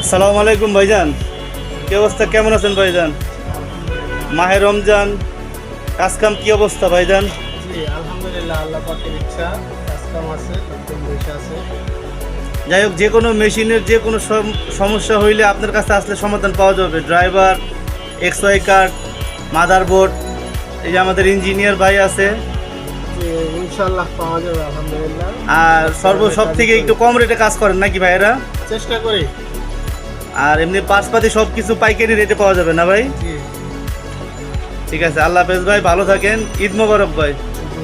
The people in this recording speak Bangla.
আসসালামু আলাইকুম ভাইজান, কি অবস্থা, কেমন আছেন ভাইজান? মাহে রমজান, কাজকাম কি অবস্থা ভাইজান? জি আলহামদুলিল্লাহ, আল্লাহ পাকের ইচ্ছা কাজ কাম আছে, লোকজন বসে আছে। যাই হোক, যে কোনো মেশিনের যে কোনো সমস্যা হইলে আপনার কাছে আসলে সমাধান পাওয়া যাবে। ড্রাইভার, এক্সওয়াই কার্ড, মাদারবোর্ড, এই যে আমাদের ইঞ্জিনিয়ার ভাই আছে, জি ইনশাআল্লাহ পাওয়া যাবে আলহামদুলিল্লাহ। আর সব থেকে একটু কম রেটে কাজ করেন নাকি ভাইয়েরা? চেষ্টা করি। আর এমনি পাশপাতি সব কিছু পাইকারি রেটে পাওয়া যাবে না ভাই? জি ঠিক আছে, আল্লাহ হাফেজ ভাই, ভালো থাকেন, ঈদ মোবারক ভাই। জি